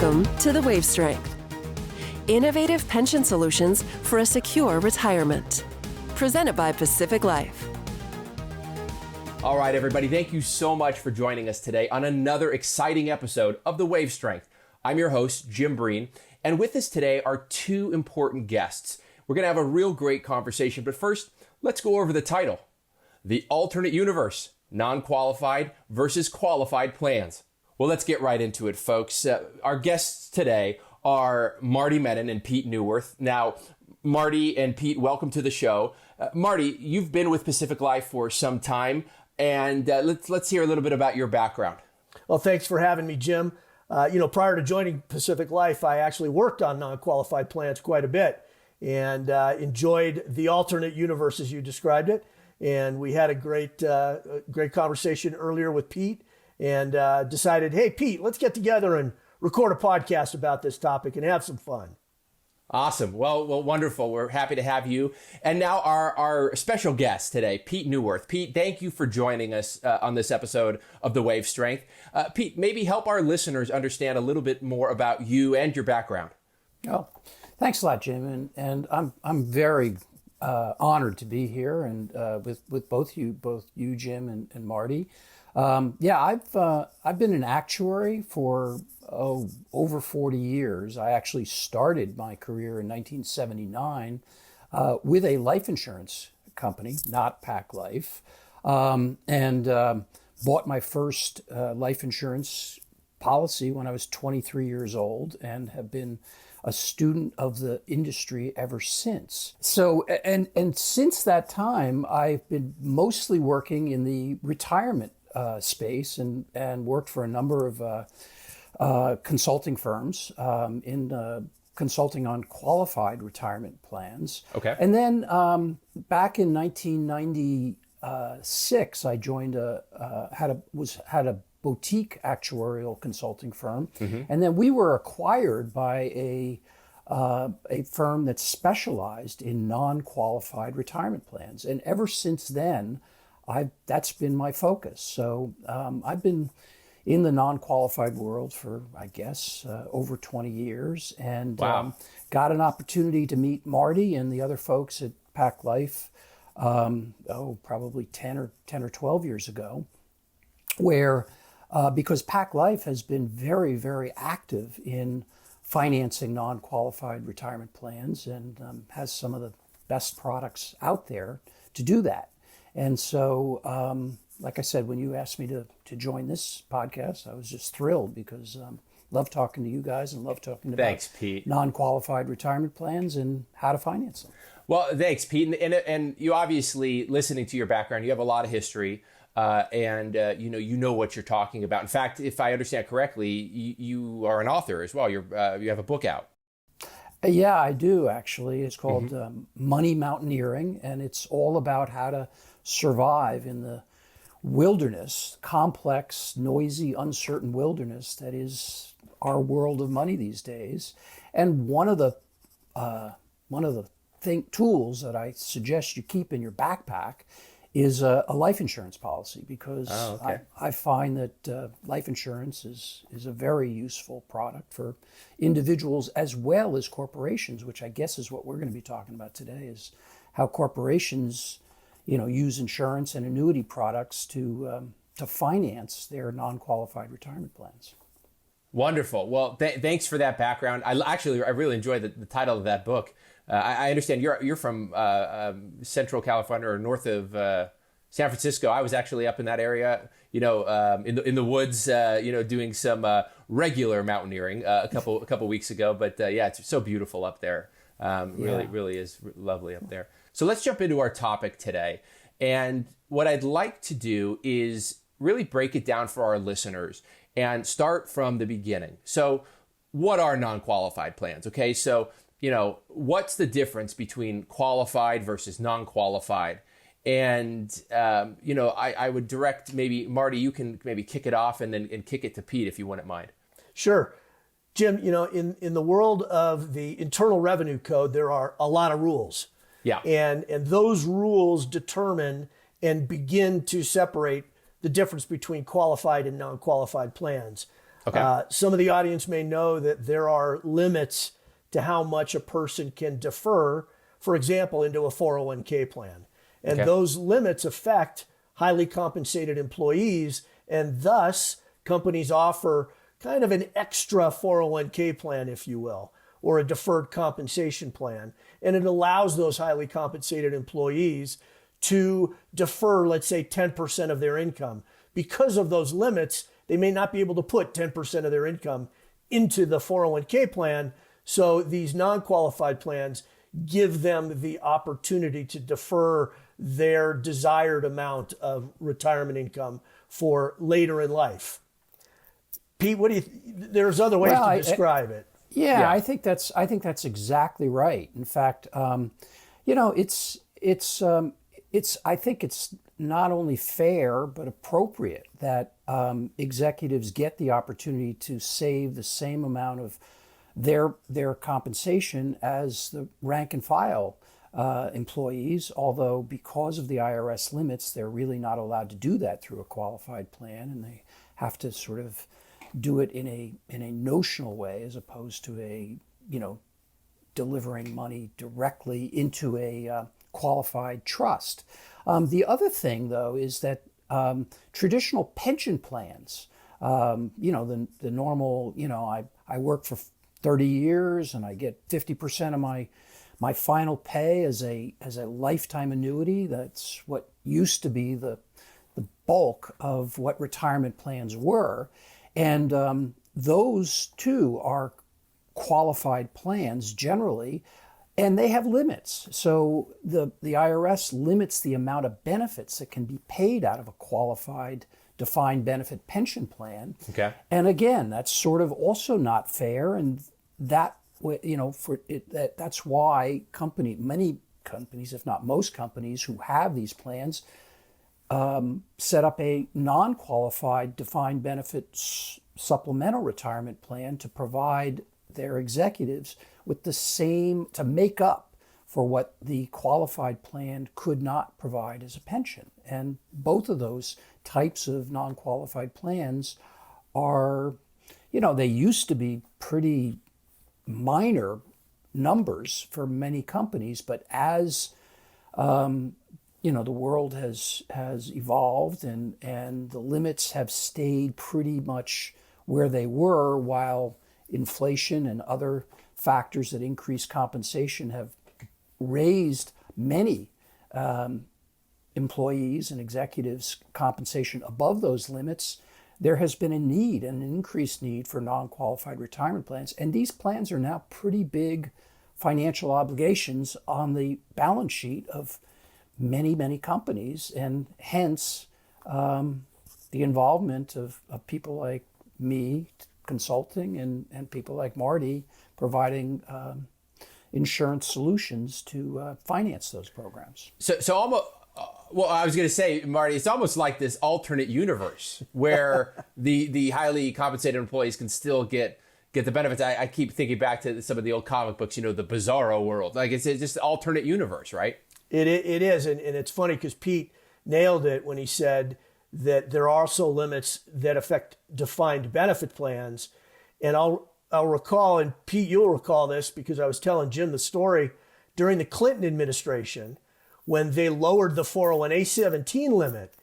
Welcome to the Wave Strength, innovative pension solutions for a secure retirement. Presented by Pacific Life. All right, everybody, thank you so much for joining us today on another exciting episode of the Wave Strength. I'm your host, Jim Breen, and with us today are two important guests. We're going to have a real great conversation, but first, let's go over the title. The Alternate Universe, Non-Qualified versus Qualified Plans. Well, let's get right into it, folks. Our guests today are Marty Menon and Pete Neuwirth. Now, Marty and Pete, welcome to the show. Marty, you've been with Pacific Life for some time, and let's hear a little bit about your background. Well, thanks for having me, Jim. Prior to joining Pacific Life, I actually worked on non-qualified plans quite a bit and enjoyed the alternate universe as you described it. And we had a great conversation earlier with Pete and decided, hey, Pete, let's get together and record a podcast about this topic and have some fun. Awesome. Well, wonderful. We're happy to have you. And now our special guest today, Pete Neuwirth. Pete, thank you for joining us on this episode of The Wave Strength. Pete, maybe help our listeners understand a little bit more about you and your background. Oh, thanks a lot, Jim. And I'm very honored to be here and with both you, Jim and Marty. I've been an actuary for over 40 years. I actually started my career in 1979 with a life insurance company, not Pac Life, and bought my first life insurance policy when I was 23 years old and have been a student of the industry ever since. So, and since that time, I've been mostly working in the retirement space and worked for a number of consulting firms in consulting on qualified retirement plans. Okay. And then back in 1996, I joined had a boutique actuarial consulting firm, and then we were acquired by a firm that specialized in non-qualified retirement plans. And ever since then, that's been my focus. So I've been in the non-qualified world for, I guess, over 20 years, and wow. Got an opportunity to meet Marty and the other folks at Pac Life, probably 10 or 12 years ago, where because Pac Life has been very, very active in financing non-qualified retirement plans and has some of the best products out there to do that. And so, like I said, when you asked me to join this podcast, I was just thrilled because love talking to you guys and love talking about Thanks, Pete. Non-qualified retirement plans and how to finance them. Well, thanks, Pete. And you obviously, listening to your background, you have a lot of history. You know what you're talking about. In fact, if I understand correctly, you are an author as well. You have a book out. Yeah, I do actually. It's called Money Mountaineering, and it's all about how to survive in the wilderness, complex, noisy, uncertain wilderness that is our world of money these days. And one of the tools that I suggest you keep in your backpack is a life insurance policy, because I find that life insurance is a very useful product for individuals as well as corporations, which I guess is what we're going to be talking about today, is how corporations, use insurance and annuity products to finance their non-qualified retirement plans. Wonderful. Well, thanks for that background. I really enjoyed the title of that book. I understand you're from Central California or north of San Francisco. I was actually up in that area, in the woods, doing some regular mountaineering a couple weeks ago. But it's so beautiful up there. Really is lovely up there. So let's jump into our topic today. And what I'd like to do is really break it down for our listeners and start from the beginning. So what are non-qualified plans? Okay, so what's the difference between qualified versus non-qualified? And, I would direct maybe, Marty, you can maybe kick it off and then kick it to Pete if you wouldn't mind. Sure. Jim, in the world of the Internal Revenue Code, there are a lot of rules. Yeah. And those rules determine and begin to separate the difference between qualified and non-qualified plans. Okay. Some of the audience may know that there are limits to how much a person can defer, for example, into a 401k plan. And Okay. those limits affect highly compensated employees, and thus companies offer kind of an extra 401k plan, if you will, or a deferred compensation plan. And it allows those highly compensated employees to defer, let's say, 10% of their income. Because of those limits, they may not be able to put 10% of their income into the 401k plan. So these non-qualified plans give them the opportunity to defer their desired amount of retirement income for later in life. Pete, what do you? There's other ways to describe it. Yeah, I think that's exactly right. In fact, I think it's not only fair but appropriate that executives get the opportunity to save the same amount of their compensation as the rank and file employees, although because of the IRS limits, they're really not allowed to do that through a qualified plan, and they have to sort of do it in a notional way as opposed to a delivering money directly into a qualified trust. The other thing, though, is that traditional pension plans, the normal, I work for 30 years and I get 50% of my final pay as a lifetime annuity. That's what used to be the bulk of what retirement plans were. And those too are qualified plans generally, and they have limits. So the IRS limits the amount of benefits that can be paid out of a qualified defined benefit pension plan. Okay. And again, that's sort of also not fair, and that's why many companies, if not most companies who have these plans, set up a non-qualified defined benefit supplemental retirement plan to provide their executives with the same, to make up for what the qualified plan could not provide as a pension. And both of those types of non-qualified plans are, they used to be pretty minor numbers for many companies, but as the world has evolved and the limits have stayed pretty much where they were, while inflation and other factors that increase compensation have raised many employees and executives' compensation above those limits, there has been an increased need for non-qualified retirement plans. And these plans are now pretty big financial obligations on the balance sheet of many, many companies, and hence the involvement of people like me consulting and people like Marty providing insurance solutions to finance those programs. So almost, well, I was going to say, Marty, it's almost like this alternate universe where the highly compensated employees can still get the benefits. I keep thinking back to some of the old comic books, the Bizarro world. Like it's just an alternate universe, right? It is, and it's funny because Pete nailed it when he said that there are also limits that affect defined benefit plans. And I'll recall, and Pete, you'll recall this because I was telling Jim the story during the Clinton administration when they lowered the 401A-17 limit.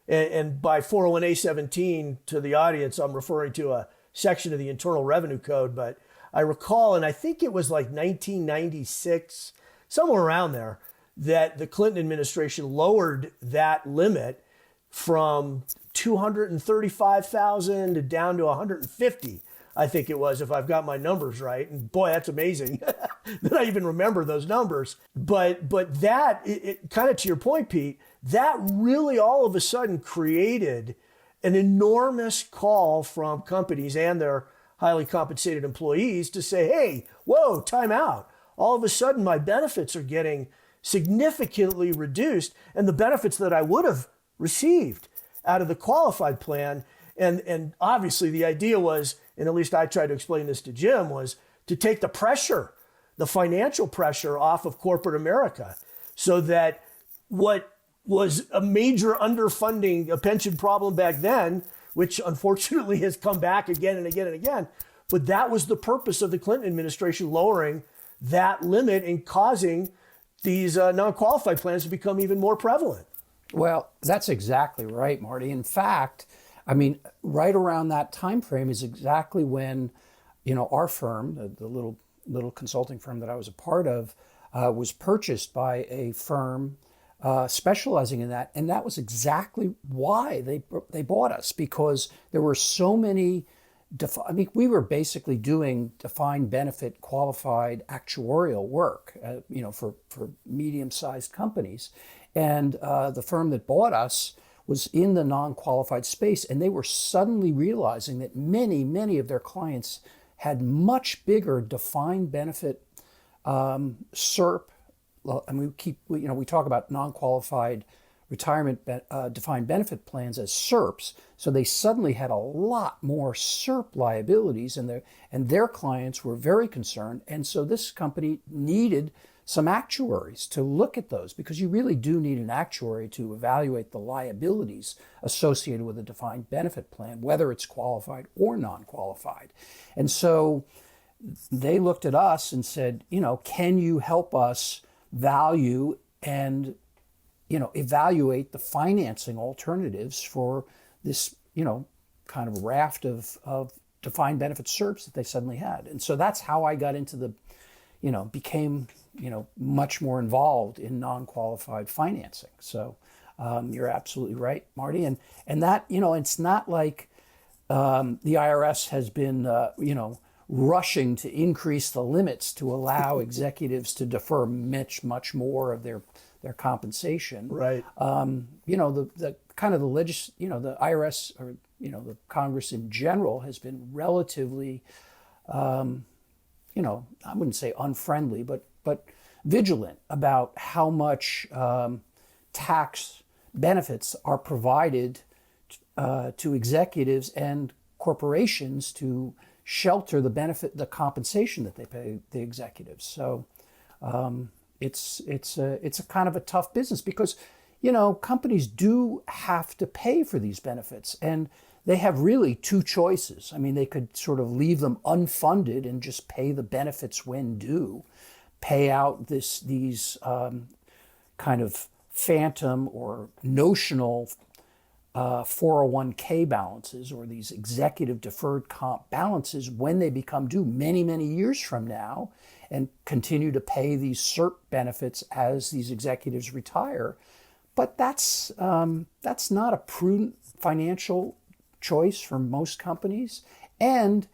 And by 401A-17, to the audience, I'm referring to a section of the Internal Revenue Code. But I recall, and I think it was like 1996, somewhere around there, that the Clinton administration lowered that limit from 235,000 to down to 150, I think it was, if I've got my numbers right. And boy, that's amazing that I even remember those numbers. But that, it kind of to your point, Pete, that really all of a sudden created an enormous call from companies and their highly compensated employees to say, hey, whoa, time out. All of a sudden my benefits are getting significantly reduced, and the benefits that I would have received out of the qualified plan. And obviously the idea was, and at least I tried to explain this to Jim, was to take the pressure, the financial pressure off of corporate America, so that what was a major underfunding, a pension problem back then, which unfortunately has come back again and again and again. But that was the purpose of the Clinton administration, lowering that limit and causing these non-qualified plans to become even more prevalent. Well, that's exactly right, Marty. In fact, I mean, right around that time frame is exactly when, our firm, the little consulting firm that I was a part of, was purchased by a firm specializing in that, and that was exactly why they bought us, because there were so many. We were basically doing defined benefit qualified actuarial work, for medium-sized companies, and the firm that bought us was in the non-qualified space, and they were suddenly realizing that many of their clients had much bigger defined benefit SERP. And we talk about non-qualified retirement defined benefit plans as SERPs. So they suddenly had a lot more SERP liabilities, and their clients were very concerned. And so this company needed some actuaries to look at those, because you really do need an actuary to evaluate the liabilities associated with a defined benefit plan, whether it's qualified or non-qualified. And so they looked at us and said, can you help us value and evaluate the financing alternatives for this, kind of raft of defined benefit SERPs that they suddenly had. And so that's how I got into became, much more involved in non-qualified financing. So you're absolutely right, Marty. And that, it's not like the IRS has been, rushing to increase the limits to allow executives to defer much more of their compensation. Right. The kind of the IRS, or the Congress in general, has been relatively, I wouldn't say unfriendly, but vigilant about how much tax benefits are provided to executives and corporations to shelter the compensation that they pay the executives. So it's a kind of a tough business, because companies do have to pay for these benefits, and they have really two choices. I mean, they could sort of leave them unfunded and just pay the benefits when due, pay out these kind of phantom or notional 401k balances, or these executive deferred comp balances, when they become due many years from now, and continue to pay these SERP benefits as these executives retire. But that's not a prudent financial choice for most companies, and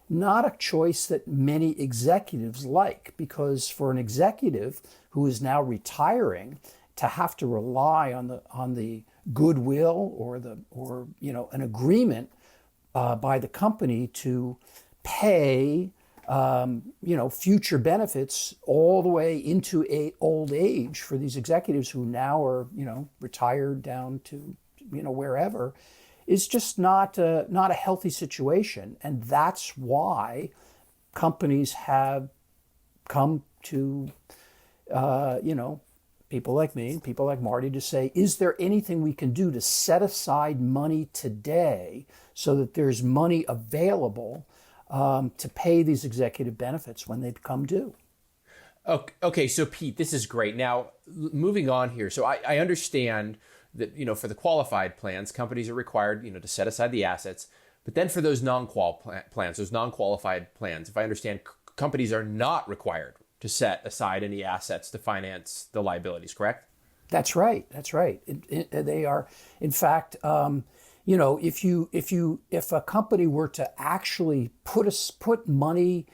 not a choice that many executives like, because for an executive who is now retiring, to have to rely on the goodwill or an agreement by the company to pay future benefits all the way into old age for these executives who now are retired down to wherever, is just not a healthy situation. And that's why companies have come to people like me, people like Marty, to say, is there anything we can do to set aside money today so that there's money available to pay these executive benefits when they become due? Okay, so Pete, this is great. Now, moving on here. So I understand that, for the qualified plans, companies are required, to set aside the assets. But then for those non-qual plans, those non-qualified plans, if I understand, companies are not required to set aside any assets to finance the liabilities, correct? That's right. They are, in fact, if a company were to actually put money,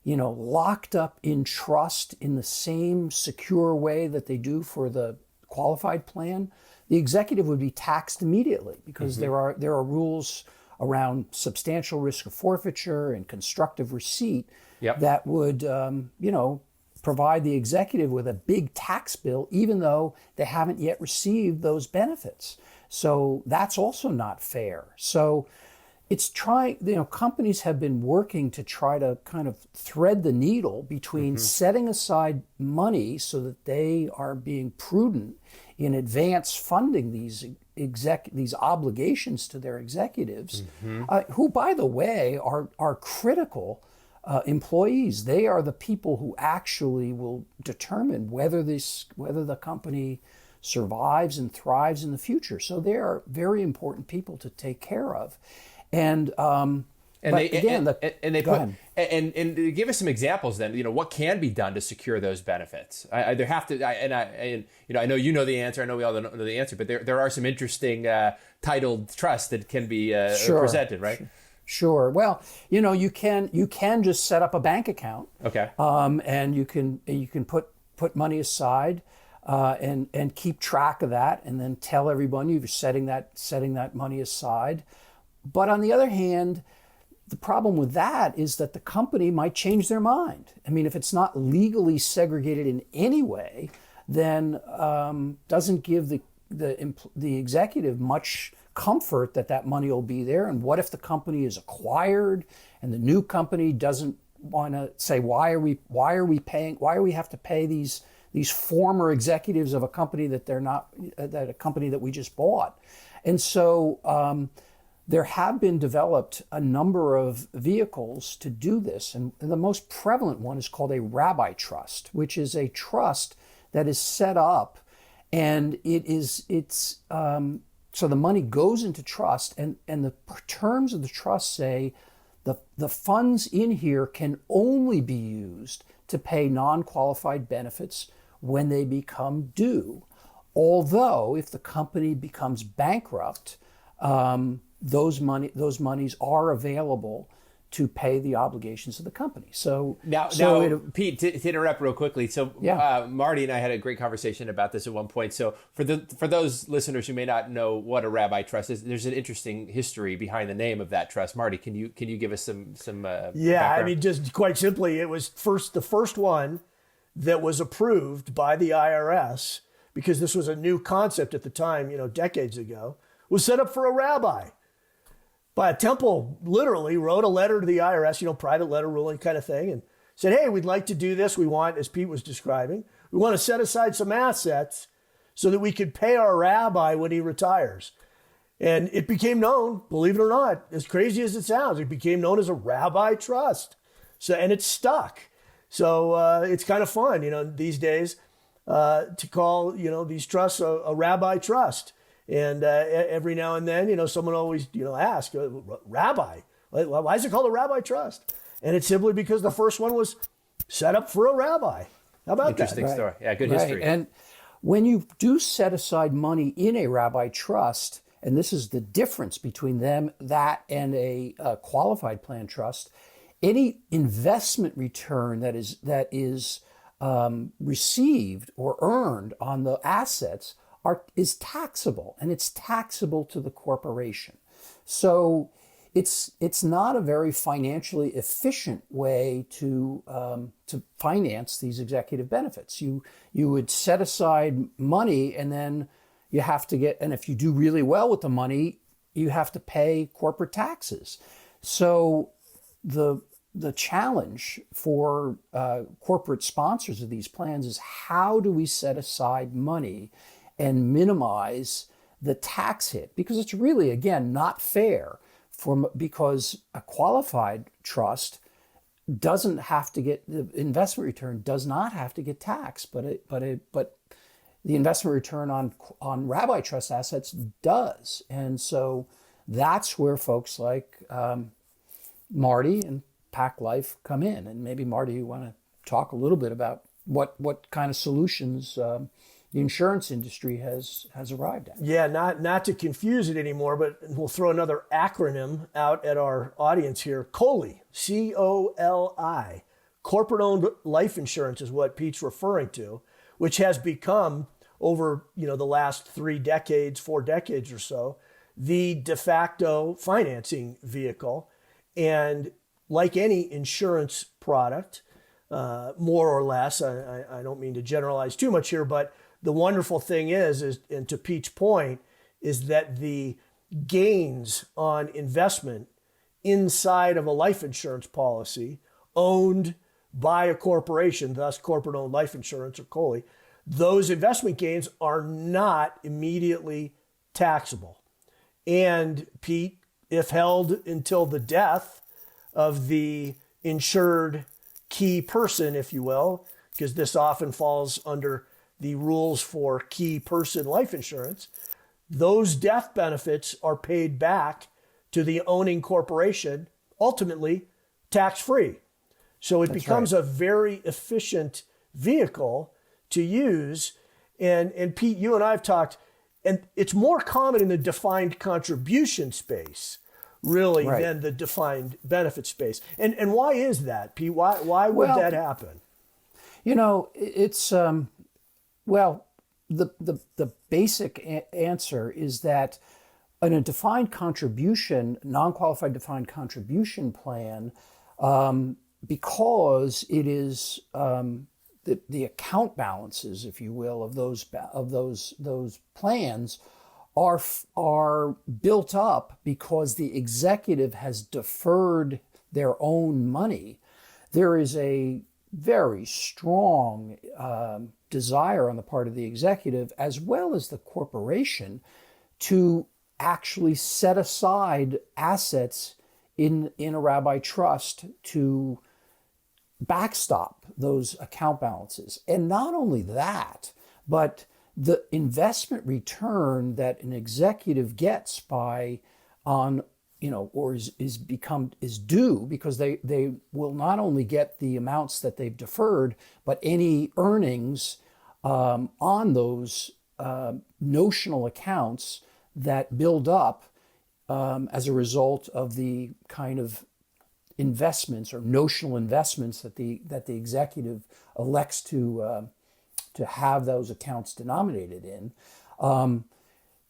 locked up in trust in the same secure way that they do for the qualified plan, the executive would be taxed immediately, because there are rules around substantial risk of forfeiture and constructive receipt that would provide the executive with a big tax bill, even though they haven't yet received those benefits. So that's also not fair. So, it's trying, companies have been working to try to kind of thread the needle between setting aside money so that they are being prudent in advance funding these obligations to their executives, who, by the way, are critical employees. They are the people who actually will determine whether the company survives and thrives in the future. So they are very important people to take care of. And give us some examples then. What can be done to secure those benefits? I know you know the answer. I know we all know the answer, but there are some interesting titled trusts that can be presented, right? Sure. Well, you can just set up a bank account. Okay. And you can put money aside. And keep track of that, and then tell everyone you're setting that money aside. But on the other hand, the problem with that is that the company might change their mind. I mean, if it's not legally segregated in any way, then doesn't give the executive much comfort that money will be there. And what if the company is acquired and the new company doesn't want to say, why are we have to pay these former executives of a company that they're not, that a company that we just bought. And so there have been developed a number of vehicles to do this. And the most prevalent one is called a Rabbi trust, which is a trust that is set up, and so the money goes into trust, and the terms of the trust say the funds in here can only be used to pay non-qualified benefits when they become due. Although if the company becomes bankrupt, those monies are available to pay the obligations of the company. So now Pete, to interrupt real quickly. So Marty and I had a great conversation about this at one point. So for those listeners who may not know what a Rabbi trust is, there's an interesting history behind the name of that trust. Marty, can you give us some background? I mean, just quite simply, it was the first one that was approved by the IRS, because this was a new concept at the time, decades ago, was set up for a rabbi. But Temple literally wrote a letter to the IRS, private letter ruling kind of thing, and said, hey, we'd like to do this. We want, as Pete was describing, we want to set aside some assets so that we could pay our rabbi when he retires. And it became known, believe it or not, as crazy as it sounds, it became known as a rabbi trust. So, and it's stuck. So it's kind of fun, these days to call, these trusts a rabbi trust. And every now and then, someone always, asks, Rabbi, why is it called a Rabbi trust? And it's simply because the first one was set up for a rabbi. How about Interesting that? story. Yeah, good history. And when you do set aside money in a rabbi trust, and this is the difference between that and a qualified plan trust, any investment return that is received or earned on the assets is taxable, and it's taxable to the corporation. So it's not a very financially efficient way to finance these executive benefits. You would set aside money, and then you have to and if you do really well with the money, you have to pay corporate taxes. So the challenge for corporate sponsors of these plans is, how do we set aside money and minimize the tax hit? Because it's really, again, not fair because a qualified trust doesn't have to get, the investment return does not have to get taxed, but the investment return on rabbi trust assets does. And so that's where folks like Marty and Pac Life come in. And maybe, Marty, you want to talk a little bit about what kind of solutions the insurance industry has arrived at. Yeah, not to confuse it anymore, but we'll throw another acronym out at our audience here. COLI, C-O-L-I. Corporate-owned life insurance is what Pete's referring to, which has become, over the last 4 decades or so, the de facto financing vehicle. And like any insurance product, more or less, I don't mean to generalize too much here, but the wonderful thing is, and to Pete's point, is that the gains on investment inside of a life insurance policy owned by a corporation, thus corporate-owned life insurance or COLI, those investment gains are not immediately taxable. And Pete, if held until the death of the insured key person, if you will, because this often falls under the rules for key person life insurance, those death benefits are paid back to the owning corporation, ultimately tax-free. So it becomes a very efficient vehicle to use. And Pete, you and I have talked, and it's more common in the defined contribution space, really, than the defined benefit space. And why is that, Pete? Why would that happen? It's the basic answer is that in a defined contribution, non-qualified defined contribution plan, because it is the account balances, if you will, of those plans are built up because the executive has deferred their own money. There is a very strong desire on the part of the executive as well as the corporation to actually set aside assets in a Rabbi trust to backstop those account balances. And not only that, but the investment return that an executive gets is due, because they will not only get the amounts that they've deferred, but any earnings on those notional accounts that build up as a result of the kind of investments or notional investments that the executive elects to have those accounts denominated in,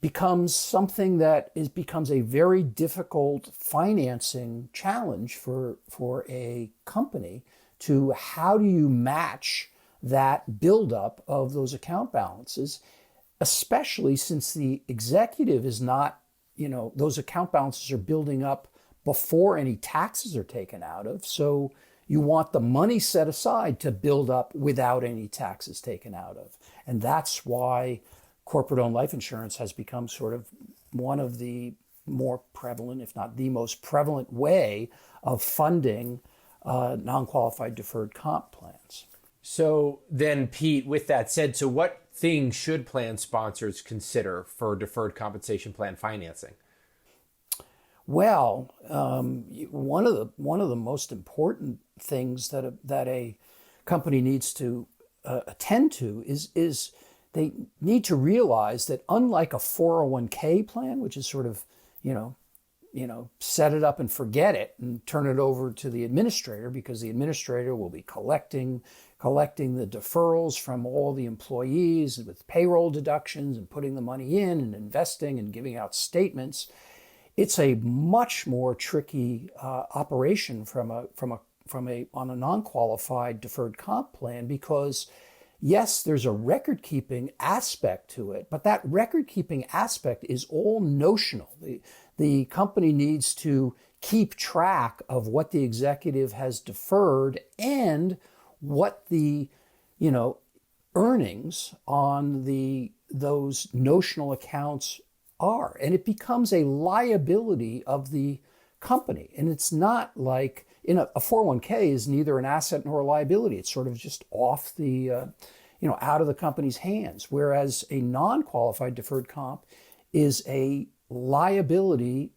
becomes something that becomes a very difficult financing challenge for a company to how do you match that buildup of those account balances, especially since the executive is not, those account balances are building up before any taxes are taken out of. So you want the money set aside to build up without any taxes taken out of. And that's why corporate-owned life insurance has become sort of one of the more prevalent, if not the most prevalent way of funding non-qualified deferred comp plans. So then, Pete, with that said, so what things should plan sponsors consider for deferred compensation plan financing? Well, one of the most important things that a company needs to attend to is they need to realize that unlike a 401k plan, which is sort of set it up and forget it and turn it over to the administrator, because the administrator will be collecting the deferrals from all the employees with payroll deductions and putting the money in and investing and giving out statements. It's a much more tricky operation on a non-qualified deferred comp plan, because yes, there's a record-keeping aspect to it, but that record-keeping aspect is all notional. The company needs to keep track of what the executive has deferred and what the earnings on those notional accounts are. And it becomes a liability of the company. And it's not like a 401k is neither an asset nor a liability. It's sort of just off the, out of the company's hands. Whereas a non-qualified deferred comp is a liability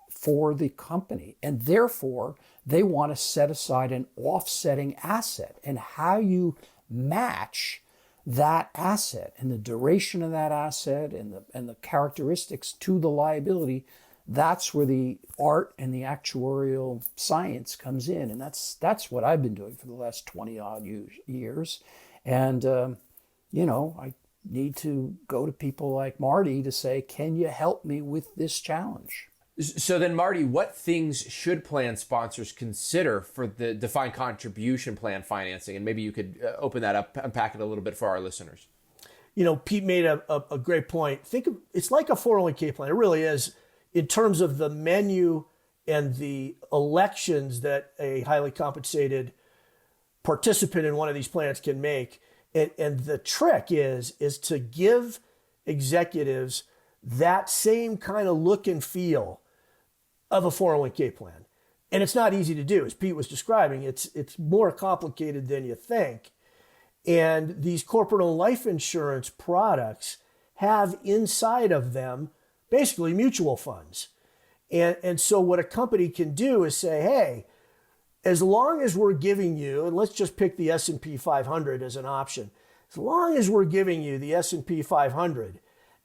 for the company. And therefore, they want to set aside an offsetting asset. And how you match that asset and the duration of that asset and the characteristics to the liability, that's where the art and the actuarial science comes in. And that's what I've been doing for the last 20 odd years. And, I need to go to people like Marty to say, can you help me with this challenge? So then, Marty, what things should plan sponsors consider for the defined contribution plan financing? And maybe you could open that up, unpack it a little bit for our listeners. Pete made a great point. Think of it's like a 401k plan. It really is, in terms of the menu and the elections that a highly compensated participant in one of these plans can make. And the trick is to give executives that same kind of look and feel of a 401k plan. And it's not easy to do. As Pete was describing, it's more complicated than you think. And these corporate-owned life insurance products have inside of them basically mutual funds. And so what a company can do is say, hey, as long as we're giving you, and let's just pick the S&P 500 as an option, as long as we're giving you the S&P 500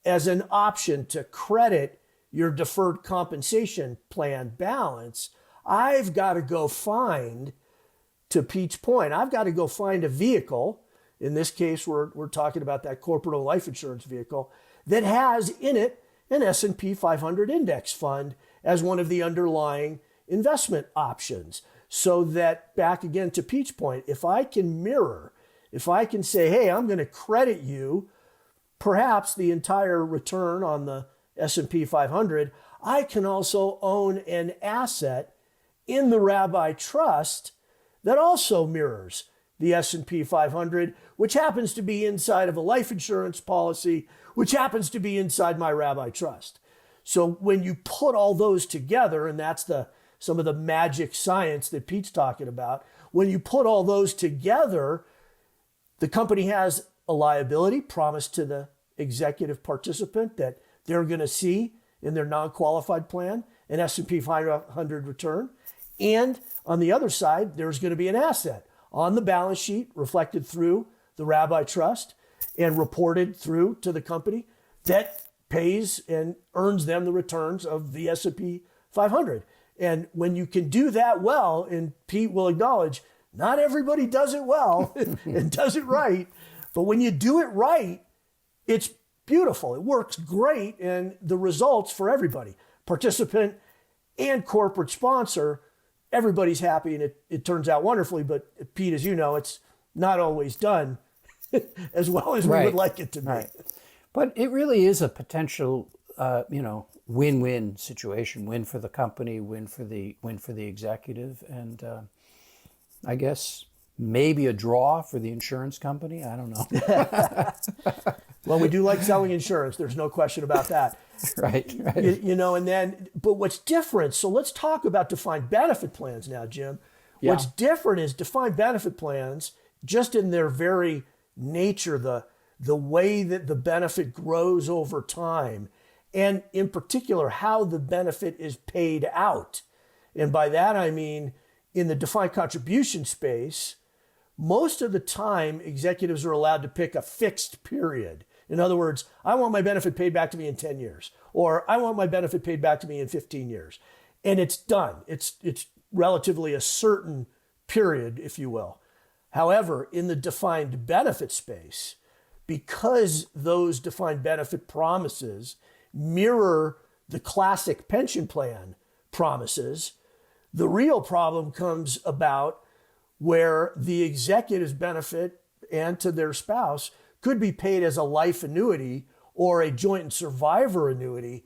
as an option to credit your deferred compensation plan balance, I've got to go find, to Pete's point, I've got to go find a vehicle. In this case, we're talking about that corporate life insurance vehicle that has in it an S&P 500 index fund as one of the underlying investment options. So that, back again to Pete's point, if I can mirror, if I can say, hey, I'm going to credit you perhaps the entire return on the S&P 500, I can also own an asset in the Rabbi Trust that also mirrors the S&P 500, which happens to be inside of a life insurance policy, which happens to be inside my Rabbi Trust. So when you put all those together, and that's some of the magic science that Pete's talking about, when you put all those together, the company has a liability promised to the executive participant that they're going to see in their non-qualified plan an S&P 500 return. And on the other side, there's going to be an asset on the balance sheet reflected through the Rabbi Trust and reported through to the company that pays and earns them the returns of the S&P 500. And when you can do that well, and Pete will acknowledge, not everybody does it well and does it right, but when you do it right, it's beautiful. It works great, and the results for everybody, participant and corporate sponsor, everybody's happy, and it turns out wonderfully. But Pete, as you know, it's not always done as well as we would like it to be. Right. But it really is a potential, win-win situation. Win for the company, win for the executive, and I guess maybe a draw for the insurance company. I don't know. Well, we do like selling insurance. There's no question about that. Right. But what's different, so let's talk about defined benefit plans now, Jim. Yeah. What's different is defined benefit plans, just in their very nature, the way that the benefit grows over time, and in particular, how the benefit is paid out. And by that, I mean, in the defined contribution space, most of the time, executives are allowed to pick a fixed period. In other words, I want my benefit paid back to me in 10 years, or I want my benefit paid back to me in 15 years. And it's done. It's relatively a certain period, if you will. However, in the defined benefit space, because those defined benefit promises mirror the classic pension plan promises, the real problem comes about where the executive's benefit and to their spouse could be paid as a life annuity or a joint and survivor annuity.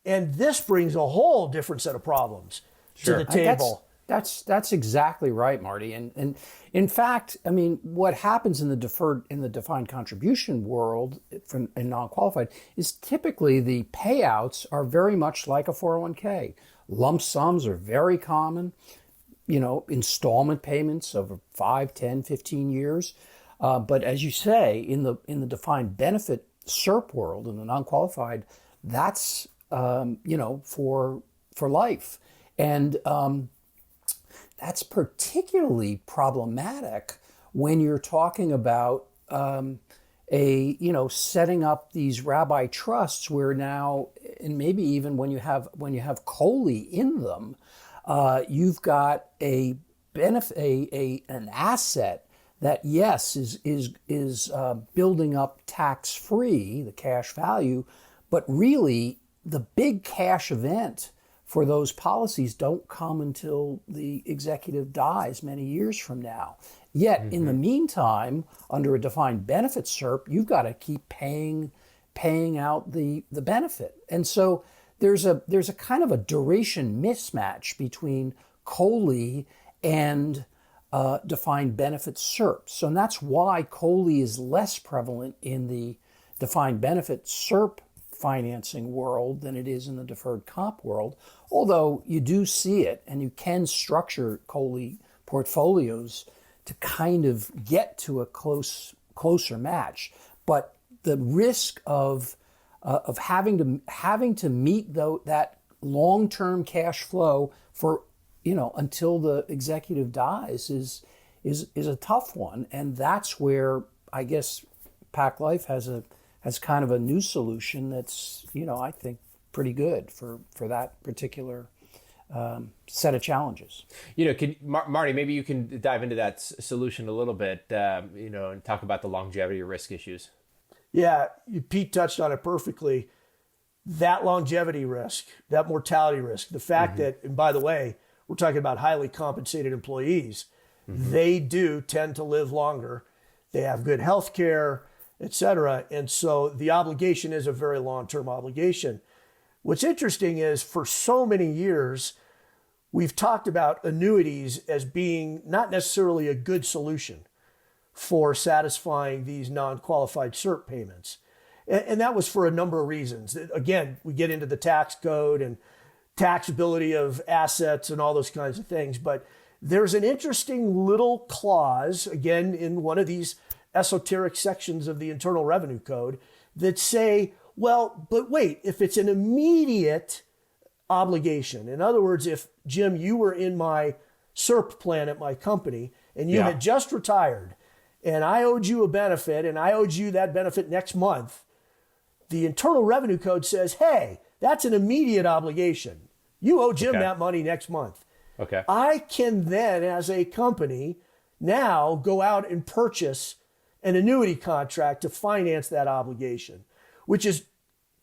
And this brings a whole different set of problems to the table. That's exactly right, Marty. And in fact, I mean, what happens in the defined contribution world in non-qualified is typically the payouts are very much like a 401k. Lump sums are very common, installment payments over 5, 10, 15 years. But as you say, in the defined benefit SERP world, in the non-qualified, that's, for life. And that's particularly problematic when you're talking about setting up these Rabbi trusts where now, and maybe even when you have COLI in them, you've got a benefit, an asset that yes is building up tax free, the cash value, but really the big cash event for those policies don't come until the executive dies many years from now. Yet, in the meantime, under a defined benefit SERP, you've got to keep paying out the benefit. And so there's a kind of a duration mismatch between COLI and defined benefit SERP. So that's why COLI is less prevalent in the defined benefit SERP financing world than it is in the deferred comp world, although you do see it, and you can structure COLI portfolios to kind of get to a closer match. But the risk of having to meet that long-term cash flow for until the executive dies is a tough one, and that's where I guess Pac Life has kind of a new solution that's I think pretty good for that particular set of challenges. Marty, maybe you can dive into that solution a little bit, and talk about the longevity risk issues. Yeah, Pete touched on it perfectly. That longevity risk, that mortality risk, the fact that, and by the way, we're talking about highly compensated employees. They do tend to live longer. They have good health care, et cetera. And so the obligation is a very long-term obligation. What's interesting is for so many years, we've talked about annuities as being not necessarily a good solution for satisfying these non-qualified SERP payments. And that was for a number of reasons. Again, we get into the tax code and taxability of assets and all those kinds of things. But there's an interesting little clause, again, in one of these esoteric sections of the Internal Revenue Code that say, well, but wait, if it's an immediate obligation, in other words, if, Jim, you were in my SERP plan at my company and you had just retired and I owed you a benefit and I owed you that benefit next month, the Internal Revenue Code says, hey, that's an immediate obligation. You owe Jim that money next month. Okay. I can then, as a company, now go out and purchase an annuity contract to finance that obligation, which is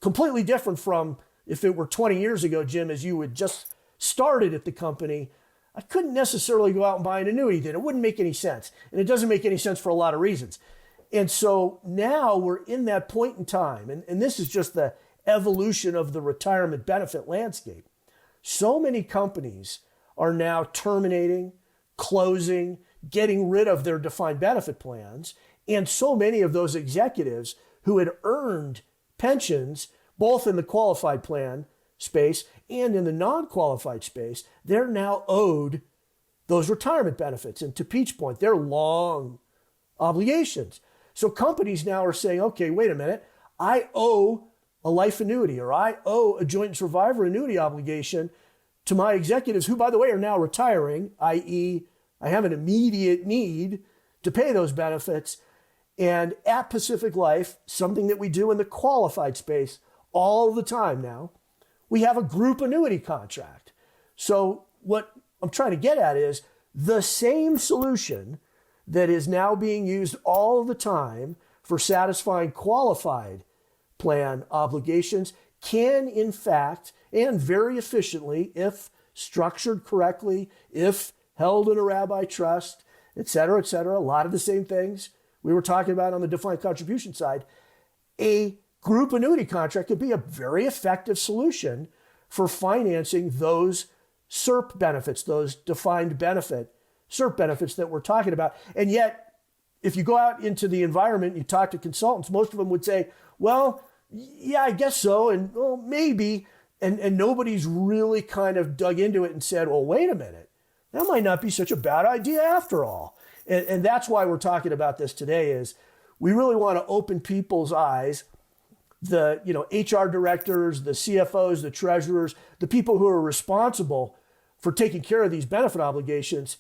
completely different from if it were 20 years ago, Jim, as you had just started at the company. I couldn't necessarily go out and buy an annuity then. It wouldn't make any sense. And it doesn't make any sense for a lot of reasons. And so now we're in that point in time, and this is just the evolution of the retirement benefit landscape. So many companies are now terminating, closing, getting rid of their defined benefit plans. And so many of those executives who had earned pensions, both in the qualified plan space and in the non-qualified space, they're now owed those retirement benefits. And to Pete's point, they're long obligations. So companies now are saying, okay, wait a minute, I owe a life annuity or I owe a joint and survivor annuity obligation to my executives who, by the way, are now retiring, i.e. I have an immediate need to pay those benefits. And at Pacific Life, something that we do in the qualified space all the time now, we have a group annuity contract. So what I'm trying to get at is the same solution that is now being used all the time for satisfying qualified plan obligations can, in fact, and very efficiently, if structured correctly, if held in a Rabbi trust, et cetera, a lot of the same things we were talking about on the defined contribution side, a group annuity contract could be a very effective solution for financing those SERP benefits, those defined benefit SERP benefits that we're talking about. And yet, if you go out into the environment, you talk to consultants, most of them would say, well, yeah, I guess so, and well, maybe, and nobody's really kind of dug into it and said, well, wait a minute, that might not be such a bad idea after all. And that's why we're talking about this today is we really want to open people's eyes, the HR directors, the CFOs, the treasurers, the people who are responsible for taking care of these benefit obligations.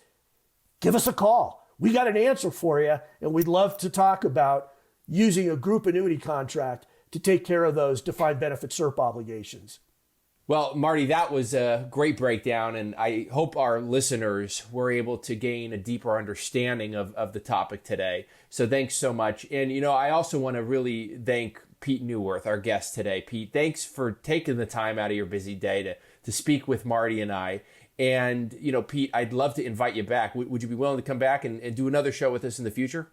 Give us a call. We got an answer for you, and we'd love to talk about using a group annuity contract to take care of those defined benefit SERP obligations. Well, Marty, that was a great breakdown, and I hope our listeners were able to gain a deeper understanding of the topic today. So thanks so much. And, I also want to really thank Pete Neuwirth, our guest today. Pete, thanks for taking the time out of your busy day to speak with Marty and I. And, Pete, I'd love to invite you back. Would you be willing to come back and do another show with us in the future?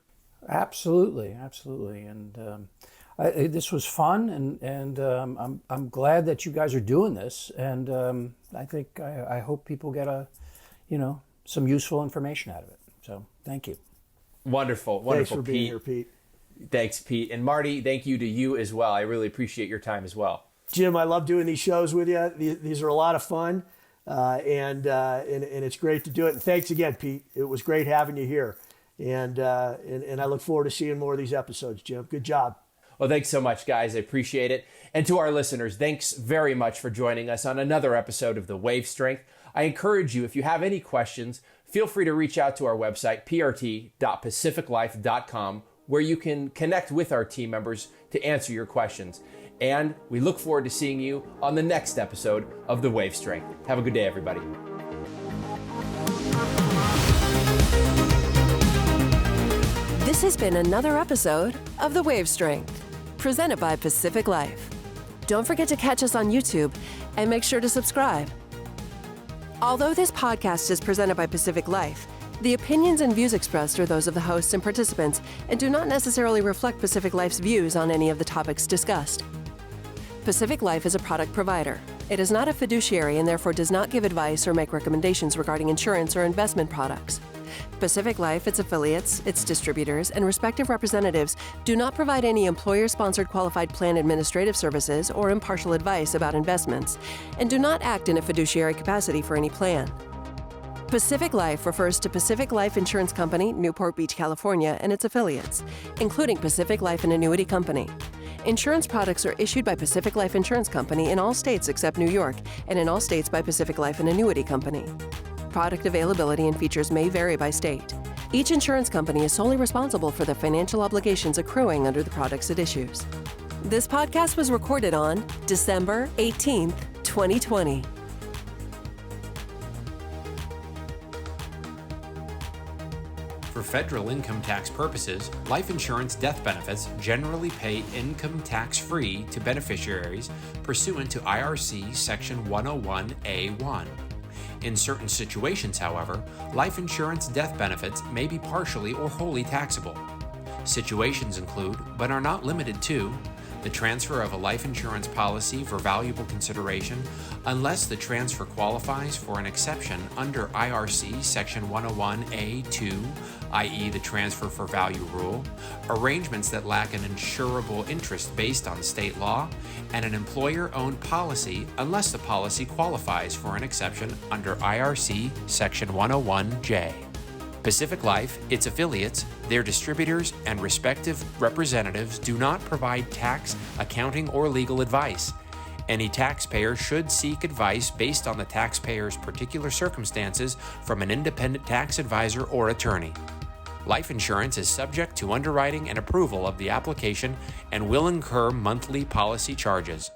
Absolutely. And This was fun, and I'm glad that you guys are doing this, and I hope people get some useful information out of it. So thank you. Wonderful, Thanks for being here, Pete. Thanks, Pete. And Marty, thank you to you as well. I really appreciate your time as well. Jim, I love doing these shows with you. These are a lot of fun, and it's great to do it. And thanks again, Pete. It was great having you here, and I look forward to seeing more of these episodes, Jim. Good job. Well, thanks so much, guys. I appreciate it. And to our listeners, thanks very much for joining us on another episode of The Wave Strength. I encourage you, if you have any questions, feel free to reach out to our website, prt.pacificlife.com, where you can connect with our team members to answer your questions. And we look forward to seeing you on the next episode of The Wave Strength. Have a good day, everybody. This has been another episode of The Wave Strength, presented by Pacific Life. Don't forget to catch us on YouTube and make sure to subscribe. Although this podcast is presented by Pacific Life, the opinions and views expressed are those of the hosts and participants and do not necessarily reflect Pacific Life's views on any of the topics discussed. Pacific Life is a product provider. It is not a fiduciary and therefore does not give advice or make recommendations regarding insurance or investment products. Pacific Life, its affiliates, its distributors, and respective representatives do not provide any employer-sponsored qualified plan administrative services or impartial advice about investments, and do not act in a fiduciary capacity for any plan. Pacific Life refers to Pacific Life Insurance Company, Newport Beach, California, and its affiliates, including Pacific Life and Annuity Company. Insurance products are issued by Pacific Life Insurance Company in all states except New York, and in all states by Pacific Life and Annuity Company. Product availability and features may vary by state. Each insurance company is solely responsible for the financial obligations accruing under the products it issues. This podcast was recorded on December 18th, 2020. For federal income tax purposes, life insurance death benefits generally pay income tax-free to beneficiaries pursuant to IRC Section 101A1. In certain situations, however, life insurance death benefits may be partially or wholly taxable. Situations include, but are not limited to, the transfer of a life insurance policy for valuable consideration unless the transfer qualifies for an exception under IRC Section 101A2, i.e. the transfer for value rule, arrangements that lack an insurable interest based on state law, and an employer-owned policy unless the policy qualifies for an exception under IRC Section 101J. Pacific Life, its affiliates, their distributors, and respective representatives do not provide tax, accounting, or legal advice. Any taxpayer should seek advice based on the taxpayer's particular circumstances from an independent tax advisor or attorney. Life insurance is subject to underwriting and approval of the application and will incur monthly policy charges.